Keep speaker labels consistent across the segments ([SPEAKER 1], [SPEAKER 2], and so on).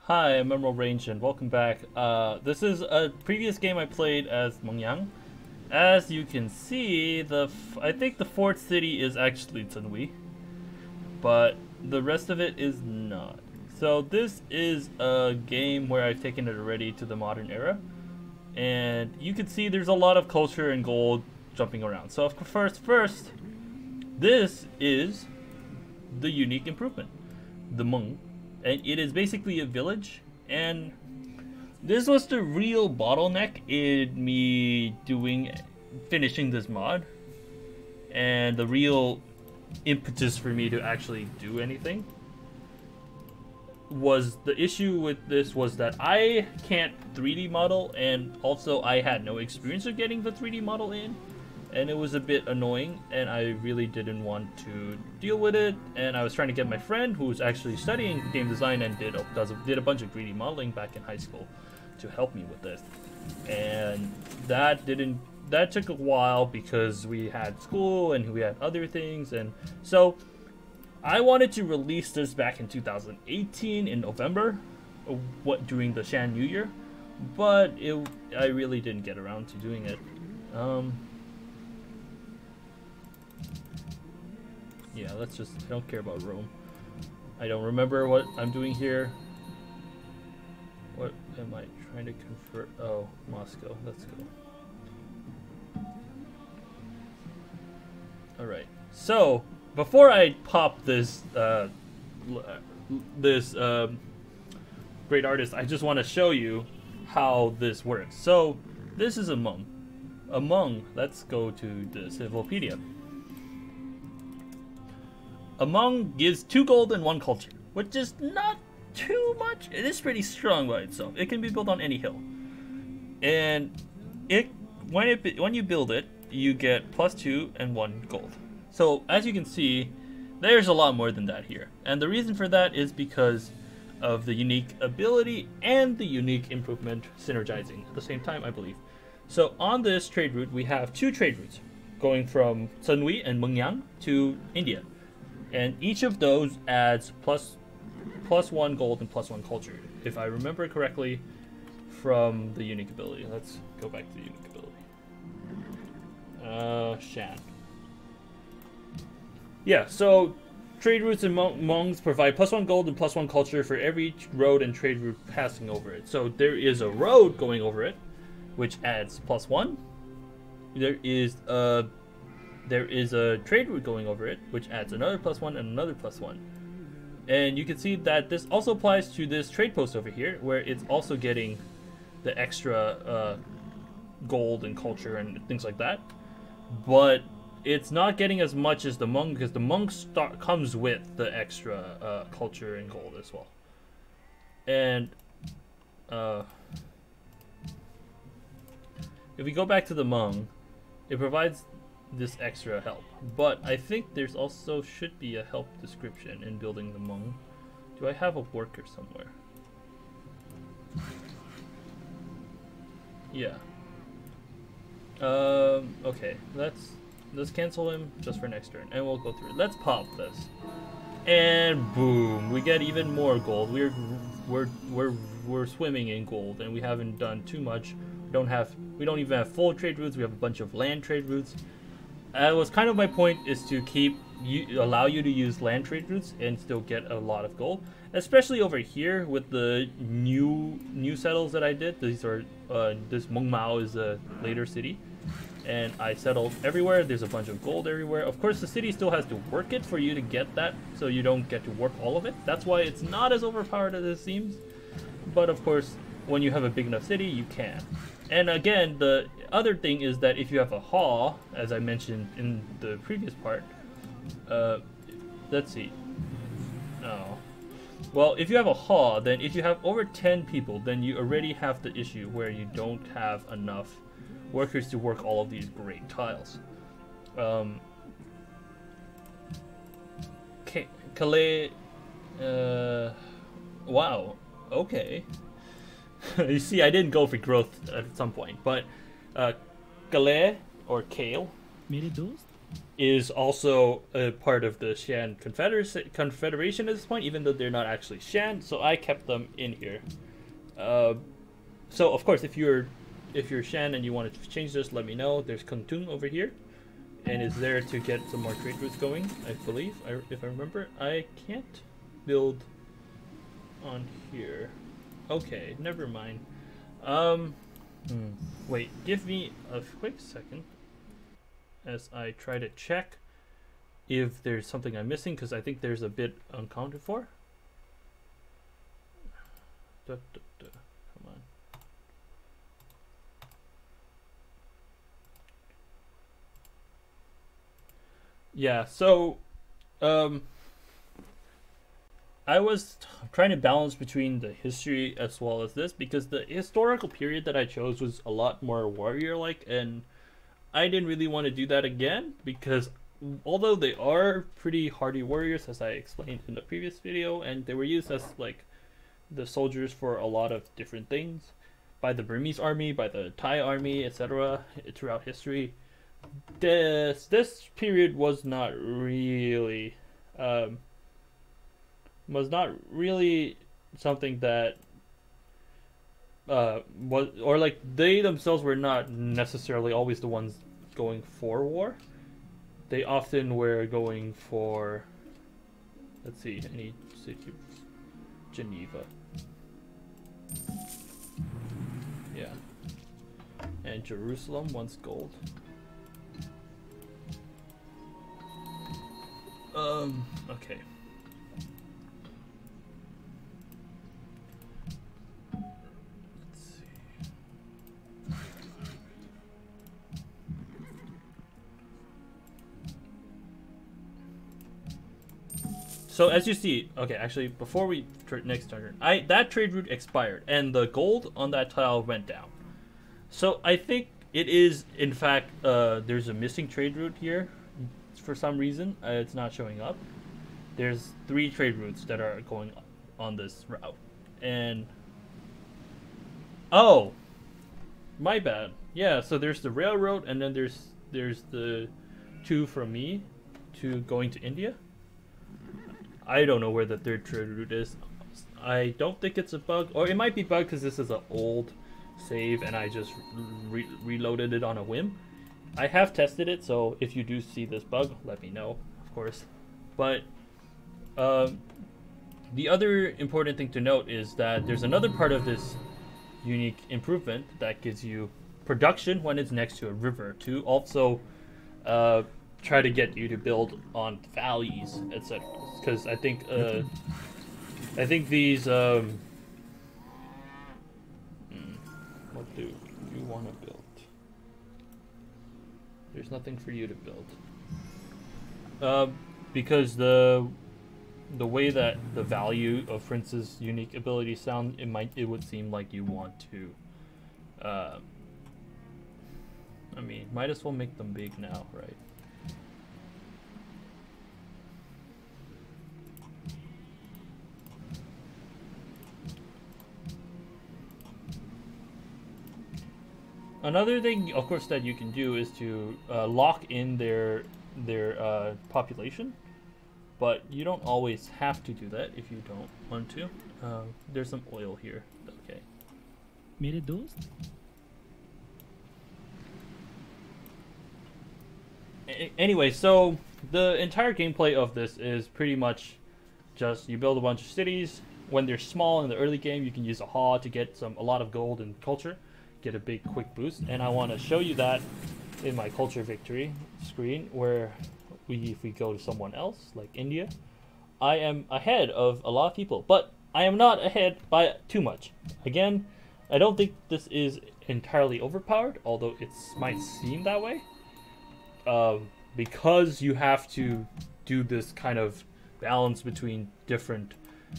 [SPEAKER 1] Hi, I'm Emerald Range and welcome back. This is a previous game I played as Mongyang. As you can see, I think the fourth city is actually Tsunui, but the rest of it is not. So this is a game where I've taken it already to the modern era, and you can see there's a lot of culture and gold jumping around. So first, this is the unique improvement, the Meng. And it is basically a village, and this was the real bottleneck in me finishing this mod, and the real impetus for me to actually do anything was the issue with this was that I can't 3D model, and also I had no experience of getting the 3D model in, and it was a bit annoying, and I really didn't want to deal with it. And I was trying to get my friend, who's actually studying game design and did a bunch of 3D modeling back in high school, to help me with this. And that took a while because we had school and we had other things, and so I wanted to release this back in 2018 in November, during the Shan New Year, but I really didn't get around to doing it. Yeah, I don't care about Rome. I don't remember what I'm doing here. What am I trying to convert? Oh, Moscow. Let's go. Alright, so before I pop this great artist, I just want to show you how this works. So this is a Hmong. A Hmong, let's go to the civwikia. A Hmong gives 2 gold and 1 culture, which is not too much. It is pretty strong by itself. It can be built on any hill, and when you build it, you get +2 and 1 gold. So as you can see, there's a lot more than that here, and the reason for that is because of the unique ability and the unique improvement synergizing at the same time, I believe. So on this trade route, we have 2 trade routes going from Tsunui and Mongyang to India. And each of those adds plus 1 gold and +1 culture, if I remember correctly, from the unique ability. Let's go back to the unique ability. Shan. Yeah, so trade routes and Hmongs provide +1 gold and +1 culture for every road and trade route passing over it. So there is a road going over it, which adds +1. There is a trade route going over it, which adds another +1 and another +1. And you can see that this also applies to this trade post over here, where it's also getting the extra gold and culture and things like that. But it's not getting as much as the Hmong, because the Hmong comes with the extra culture and gold as well. And if we go back to the Hmong, it provides this extra help, but I think there's also should be a help description in building the Hmong. Do I have a worker somewhere? Yeah. Okay, let's cancel him just for next turn, and we'll go through it. Let's pop this, and boom, we get even more gold. We're swimming in gold, and we haven't done too much. We don't even have full trade routes. We have a bunch of land trade routes. Was kind of my point, is to allow you to use land trade routes and still get a lot of gold, especially over here with the new settles that I did. These are this Mengmao is a later city, and I settled everywhere. There's a bunch of gold everywhere. Of course, the city still has to work it for you to get that, so you don't get to work all of it. That's why it's not as overpowered as it seems. But of course, when you have a big enough city, you can. And again, the other thing is that if you have a hall, as I mentioned in the previous part, let's see. Oh. Well, if you have a hall, then if you have over 10 people, then you already have the issue where you don't have enough workers to work all of these great tiles. Calais, wow, okay. You see, I didn't go for growth at some point, but Calais or Kale is also a part of the Shan Confederation at this point, even though they're not actually Shan. So I kept them in here. So of course, if you're Shan and you want to change this, let me know. There's Kuntun over here, and it's there to get some more trade routes going. I believe, if I remember, I can't build on here. Okay, never mind. Wait, give me a quick second as I try to check if there's something I'm missing, because I think there's a bit unaccounted for. Come on. Yeah, so I was trying to balance between the history as well as this, because the historical period that I chose was a lot more warrior-like, and I didn't really want to do that again, because although they are pretty hardy warriors, as I explained in the previous video, and they were used as like the soldiers for a lot of different things by the Burmese army, by the Thai army, etc. throughout history, this period was not really something that was, or like they themselves were not necessarily always the ones going for war. They often were going for, let's see, any city, Geneva, yeah, and Jerusalem once gold. Okay. Let's see. So as you see, okay, actually, before we next turn, that trade route expired, and the gold on that tile went down. So I think it is, in fact, there's a missing trade route here. For some reason, it's not showing up. There's 3 trade routes that are going on this route, and oh, my bad. Yeah, so there's the railroad, and then there's the 2 from me to going to India. I don't know where the 3rd trade route is. I don't think it's a bug, or it might be bugged because this is an old save and I just reloaded it on a whim. I have tested it, so if you do see this bug, let me know, of course. But the other important thing to note is that there's another part of this unique improvement that gives you production when it's next to a river, to also try to get you to build on valleys, etc. Because I think these what do you want to build? There's nothing for you to build. Because the way that the value of Prince's unique ability sound, it would seem like you want to. I mean, might as well make them big now, right? Another thing, of course, that you can do is to lock in their population, but you don't always have to do that if you don't want to. There's some oil here. Okay.
[SPEAKER 2] मेरे दोस्त?
[SPEAKER 1] Anyway, so the entire gameplay of this is pretty much just you build a bunch of cities. When they're small in the early game, you can use a haw to get a lot of gold and culture, get a big quick boost, and I want to show you that in my culture victory screen, where if we go to someone else like India, I am ahead of a lot of people, but I am not ahead by too much. Again, I don't think this is entirely overpowered, although it might seem that way, because you have to do this kind of balance between different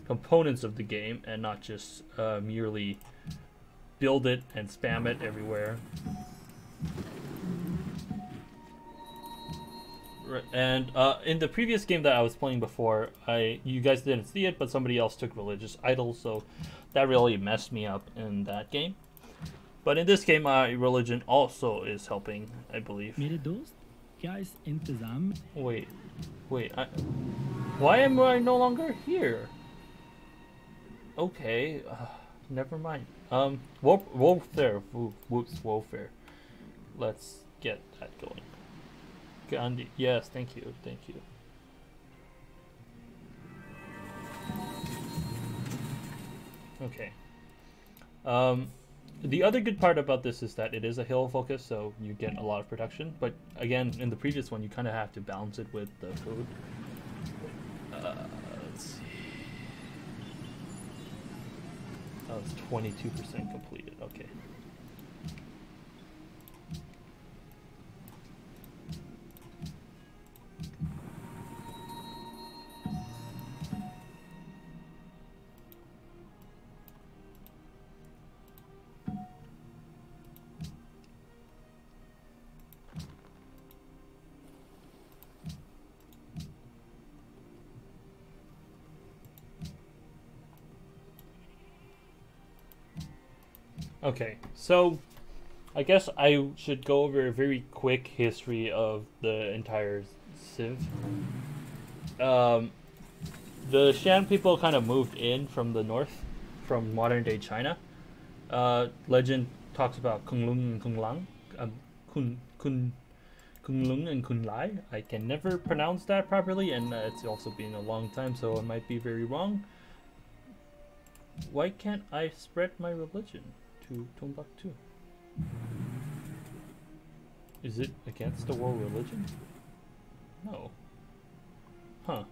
[SPEAKER 1] components of the game and not just merely build it and spam it everywhere. And in the previous game that I was playing before, you guys didn't see it, but somebody else took religious idols, so that really messed me up in that game. But in this game, my religion also is helping, I believe.
[SPEAKER 2] मेरे दोस्त? क्या इस इंतजाम
[SPEAKER 1] Wait, why am I no longer here? Okay, never mind. Welfare. Whoops, welfare. Let's get that going. Gandhi. Yes, thank you, thank you. Okay. The other good part about this is that it is a hill focus, so you get a lot of production. But again, in the previous one, you kind of have to balance it with the food. Let's see. Oh, it's 22% completed. Okay. Okay, so I guess I should go over a very quick history of the entire Civ. The Shan people kind of moved in from the north, from modern day China. Legend talks about Kunlun and Kunlang, Kunlun and Kunlai. I can never pronounce that properly, and it's also been a long time, so I might be very wrong. Why can't I spread my religion to Timbuktu? Is it against the world religion? No. Huh.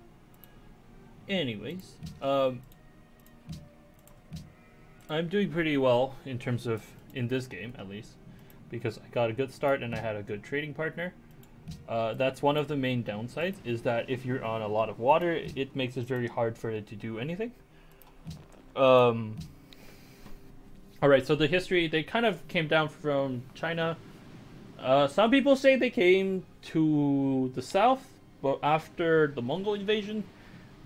[SPEAKER 1] Anyways, I'm doing pretty well in terms of, in this game at least, because I got a good start and I had a good trading partner. That's one of the main downsides, is that if you're on a lot of water, it makes it very hard for it to do anything. Alright, so the history, they kind of came down from China. Some people say they came to the south, but after the Mongol invasion.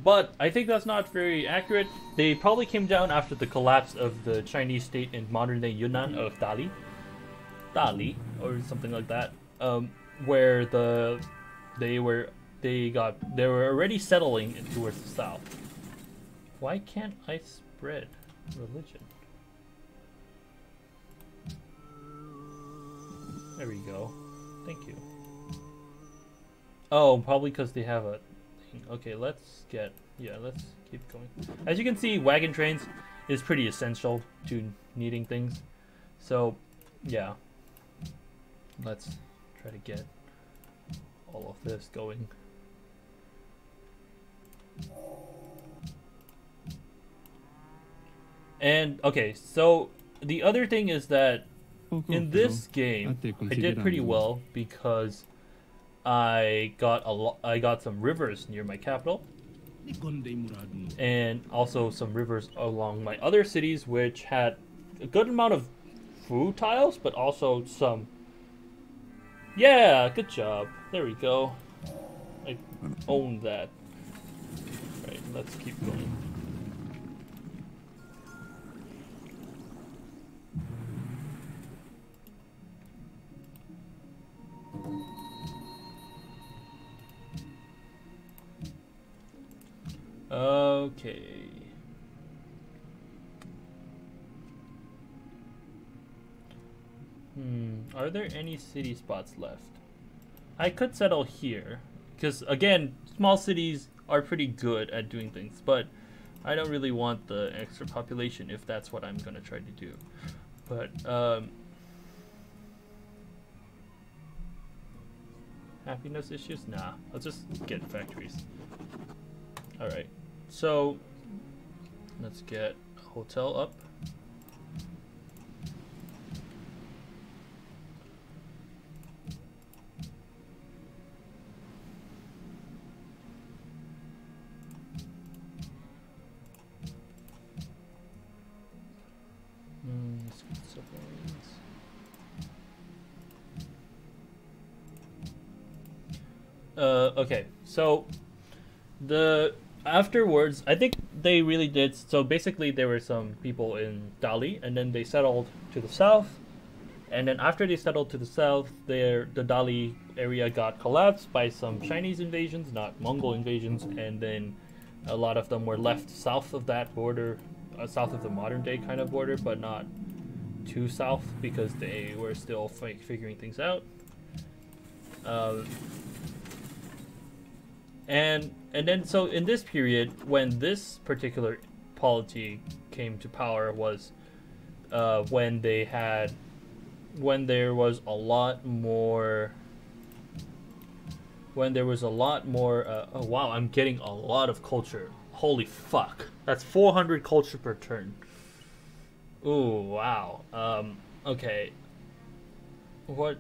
[SPEAKER 1] But I think that's not very accurate. They probably came down after the collapse of the Chinese state in modern-day Yunnan of Dali, or something like that, where they were already settling towards the south. Why can't I spread religion? There we go. Thank you. Oh, probably because they have a thing. Okay, let's keep going. As you can see, wagon trains is pretty essential to needing things. So, yeah. Let's try to get all of this going. And, okay, so the other thing is that in this game, I did pretty well because I got some rivers near my capital, and also some rivers along my other cities, which had a good amount of food tiles, but also some. Yeah, good job. There we go. I own that. Right, let's keep going. Okay. Are there any city spots left? I could settle here, because again, small cities are pretty good at doing things, but I don't really want the extra population if that's what I'm gonna try to do. But happiness issues? Nah, I'll just get factories. Alright, so let's get a hotel up. Let's get submarines. Okay, so afterwards, I think they really did. So basically, there were some people in Dali, and then they settled to the south, And then after they settled to the south, the Dali area got collapsed by some Chinese invasions, not Mongol invasions, and then a lot of them were left south of that border, south of the modern day kind of border, but not too south because they were still figuring things out. And then so in this period, when this particular polity came to power was when there was a lot more oh wow, I'm getting a lot of culture. Holy fuck, that's 400 culture per turn. Ooh, wow. Okay, what?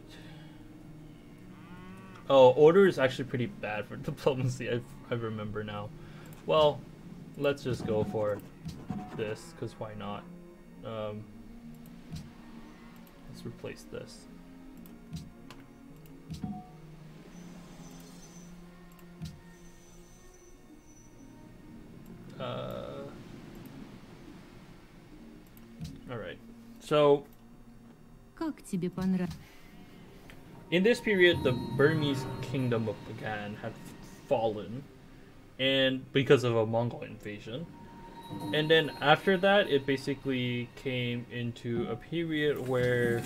[SPEAKER 1] Oh, order is actually pretty bad for diplomacy. I remember now. Well, let's just go for this, because why not? Let's replace this. Alright. So,
[SPEAKER 3] Как тебе понравилось?
[SPEAKER 1] in this period, the Burmese kingdom of Bagan had fallen, and because of a Mongol invasion. And then after that, it basically came into a period where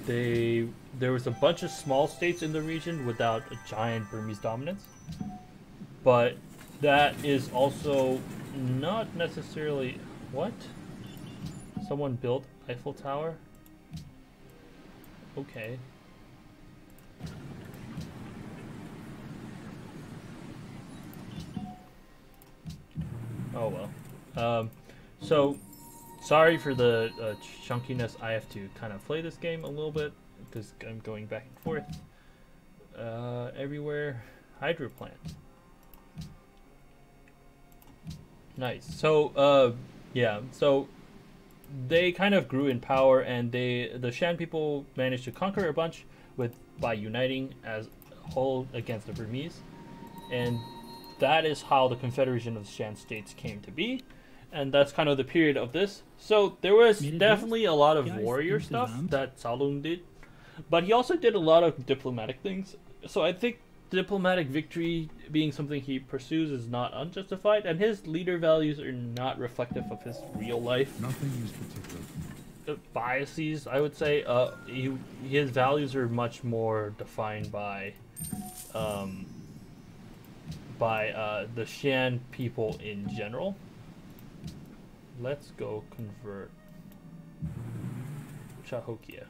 [SPEAKER 1] there was a bunch of small states in the region without a giant Burmese dominance. But that is also not necessarily... What? Someone built Eiffel Tower? Okay. Oh well. So, sorry for the chunkiness. I have to kind of play this game a little bit because I'm going back and forth. Everywhere. Hydro plant. Nice. So, yeah. So, they kind of grew in power, and the Shan people managed to conquer a bunch by uniting as a whole against the Burmese, and that is how the Confederation of the Shan States came to be, and that's kind of the period of this. So there was definitely a lot of warrior stuff that Salung did, but he also did a lot of diplomatic things. So I think diplomatic victory being something he pursues is not unjustified, and his leader values are not reflective of his real life.
[SPEAKER 4] Nothing is particular.
[SPEAKER 1] Biases, I would say. His values are much more defined by the Shan people in general. Let's go convert Cahokia.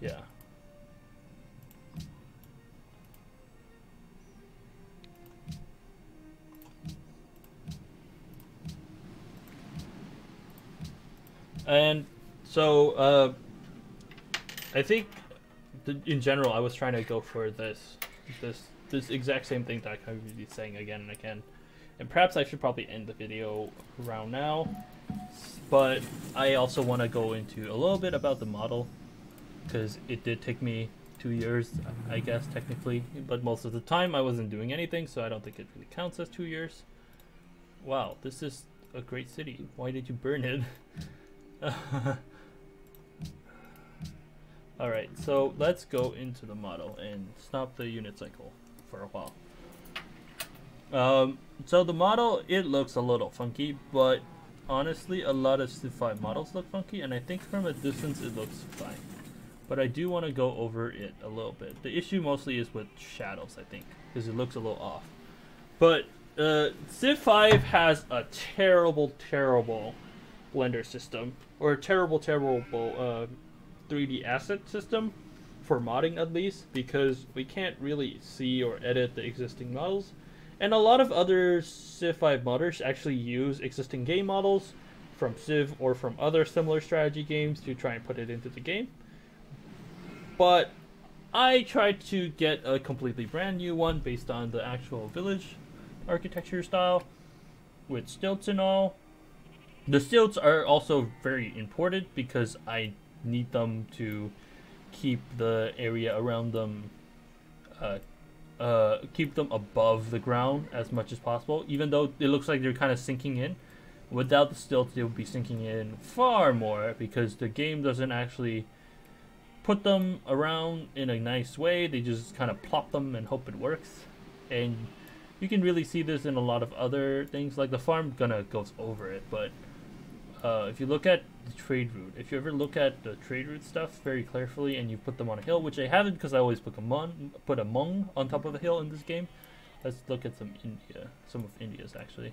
[SPEAKER 1] Yeah. And so, I think in general, I was trying to go for this exact same thing that I could be saying again and again. And perhaps I should probably end the video around now. But I also want to go into a little bit about the model, because it did take me 2 years, I guess, technically. But most of the time I wasn't doing anything, so I don't think it really counts as 2 years. Wow, this is a great city. Why did you burn it? Alright, so let's go into the model and stop the unit cycle for a while. So the model, it looks a little funky, but honestly a lot of Civ 5 models look funky, and I think from a distance it looks fine. But I do want to go over it a little bit. The issue mostly is with shadows, I think, because it looks a little off. But Civ 5 has a terrible blender system, or a terrible 3D asset system, for modding at least, because we can't really see or edit the existing models. And a lot of other Civ 5 modders actually use existing game models from Civ or from other similar strategy games to try and put it into the game. But I tried to get a completely brand new one based on the actual village architecture style, with stilts and all. The stilts are also very important because I need them to keep the area around them, keep them above the ground as much as possible, even though it looks like they're kind of sinking in. Without the stilts, they would be sinking in far more because the game doesn't actually put them around in a nice way. They just kind of plop them and hope it works. And you can really see this in a lot of other things, like the farm gonna goes over it. But if you look at the trade route, if you ever look at the trade route stuff very carefully and you put them on a hill, which I haven't because I always put a Hmong on top of a hill in this game. Let's look at some of India's actually.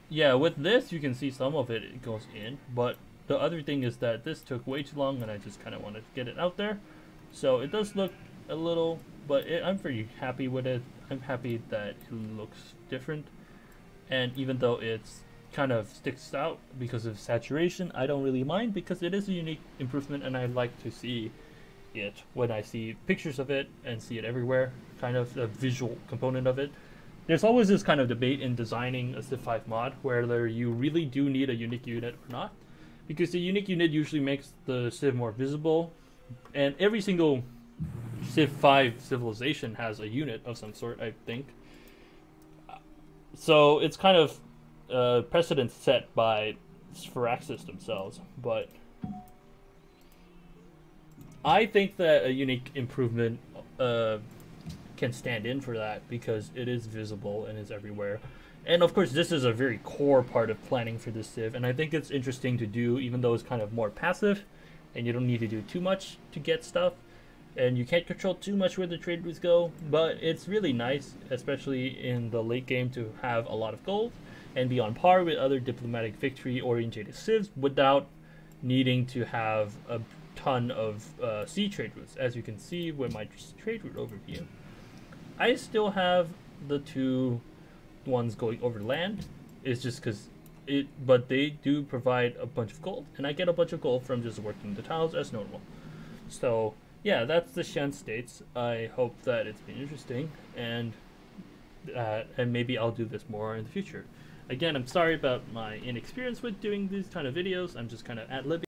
[SPEAKER 1] Yeah, with this you can see some of it goes in, but the other thing is that this took way too long and I just kind of wanted to get it out there. So it does look a little, but I'm pretty happy with it. I'm happy that it looks different, and even though it's kind of sticks out because of saturation, I don't really mind because it is a unique improvement and I like to see it when I see pictures of it and see it everywhere, kind of the visual component of it. There's always this kind of debate in designing a Civ 5 mod whether you really do need a unique unit or not, because the unique unit usually makes the Civ more visible, and every single Civ 5 civilization has a unit of some sort, I think. So it's kind of precedent set by Firaxis themselves, but I think that a unique improvement can stand in for that because it is visible and is everywhere. And of course this is a very core part of planning for this Civ, and I think it's interesting to do even though it's kind of more passive and you don't need to do too much to get stuff and you can't control too much where the trade routes go, but it's really nice, especially in the late game, to have a lot of gold and be on par with other diplomatic victory oriented civs without needing to have a ton of sea trade routes, as you can see with my trade route overview. I still have the two ones going over land. It's just because but they do provide a bunch of gold, and I get a bunch of gold from just working the tiles as normal. So yeah, that's the Shan States. I hope that it's been interesting, and maybe I'll do this more in the future. Again, I'm sorry about my inexperience with doing these kind of videos. I'm just kind of ad-libbing.